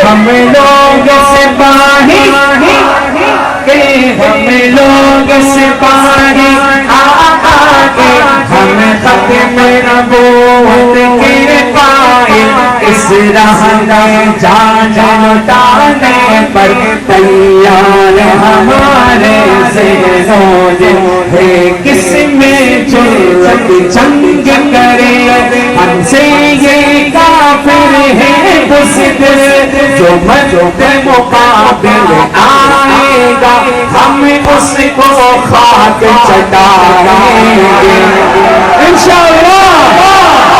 ہم لوگ سپاہی کے ہم لوگ سپاہی آقا کے ہم ختم نبوت کے پائے اس راہ میں جان لٹانے پر تیار ہمارے ذہنوں ہے کس میں جرأت جنگ کرے ہم سے یہ کافر ہے بزدل جو مجد مقابل آئے گا ہم اس کو خاک چٹائیں گے انشاءاللہ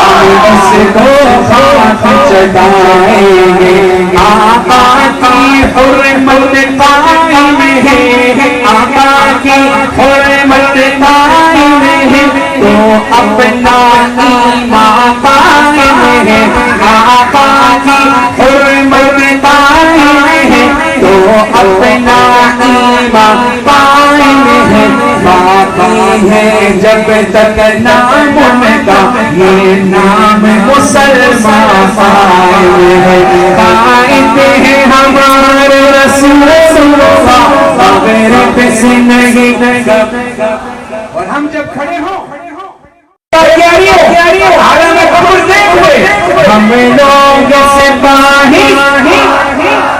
ہم اس کو خاک چٹائیں گے آقا کی حرمت قائم ہے آقا کی حرمت قائم ہے تو اپنا ایمان قائم ہے آقا کی حرمت قائم ہے تو اپنا ایمان قائم ہے باقی ہے جب تک نام ان کا یہ نام مسلمان قائم ہے قائد ہے ہمارے رسول اللہ بغیر کس نہیں اور ہم جب کھڑے ہوں عالم قبر دیکھ لے ہم لوگ سپاہی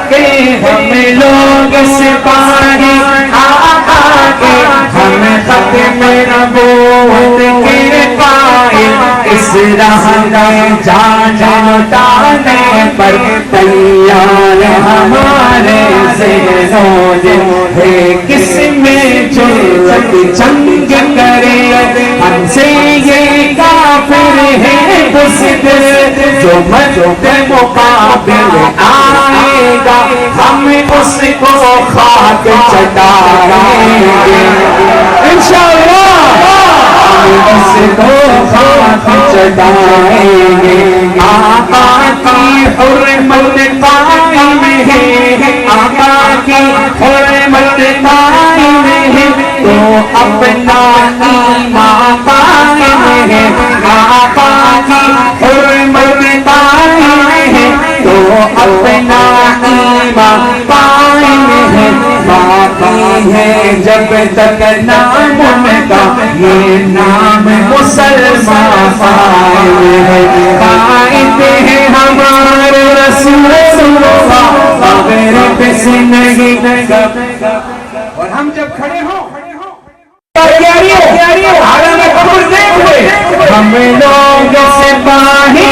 کے ہم لوگ سپاہی آقا کے ہم ختم نبوت کے پائے اس راہ میں جان لٹانے پر تیار ہمارے ذہنوں ہے کس میں جرأت جنگ کرے ہم سے یہ کافر ہے بزدل جو مجد مقابل آئے گا ہم اس کو خاک چٹائیں گے انشاءاللہ ہم اس کو خاک چٹائیں گے آقا کی حرمت قائم ہے آقا کی حرمت قائم ہے تو اپنا ایمان قائم ہے آقا کی حرمت قائم ہے تو اپنا ایمان قائم ہے باقی ہے جب تک نام ان کا یہ نام مسلمان قائم ہے قائد ہے ہمارے رسول اللہ بغیر کس نہیں اور ہم جب کھڑے ہوں عالم قبر دیکھ لے ہم لوگ سپاہی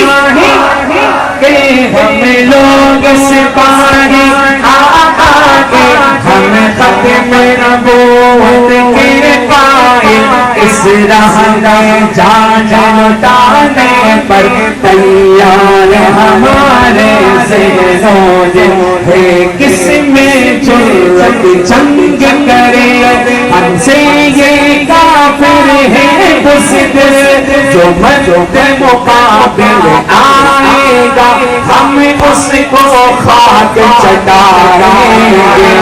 کے ہم لوگ سپاہی آقا کے ہم ختم نبوت کے پائے اس راہ میں جان لٹانے پر تیار ہمارے ذہنوں ہے کس میں جرأت جنگ کرے ہم سے یہ کافر ہے بزدل جو مجد مقابل آئے گا ہم اس کو خاک چٹائیں گے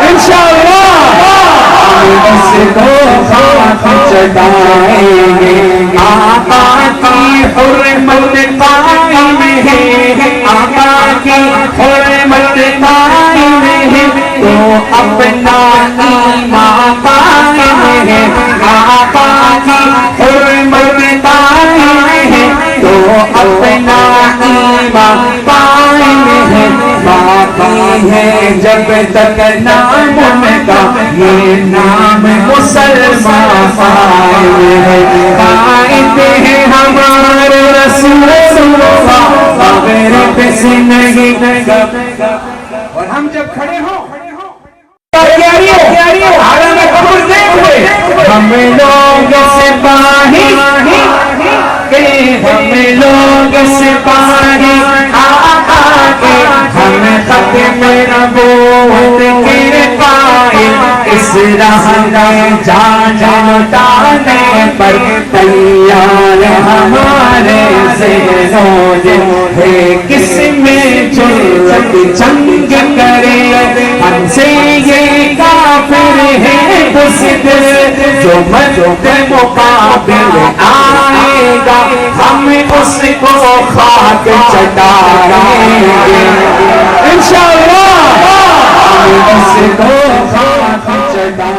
انشاءاللہ ہم اس کو خاک چٹائیں گے آقا کی حرمت قائم ہے آقا کی حرمت قائم ہے تو اپنا ایمان قائم ہے آقا کی حرمت قائم ہے تو اپنا ایمان قائم ہے باقی ہے جب تک نام ان کا یہ نام مسلمان قائم ہے قائد ہے ہمارے رسول اللہ بغیر کس نہیں اور ہم جب کھڑے ہوں عالم قبر دیکھ لے ہم لوگ سپاہی کے ہم لوگ سپاہی آقا کے ہم ختم نبوت کے پائے اس راہ میں جان لٹانے پر تیار ہمارے ذہنوں ہے کس میں جرأت جنگ کرے ہم سے یہ کافر ہے بزدل جو مجد مقابل آئے گا ہم اس کو خاک چٹائیں گے اس کو خاک چٹا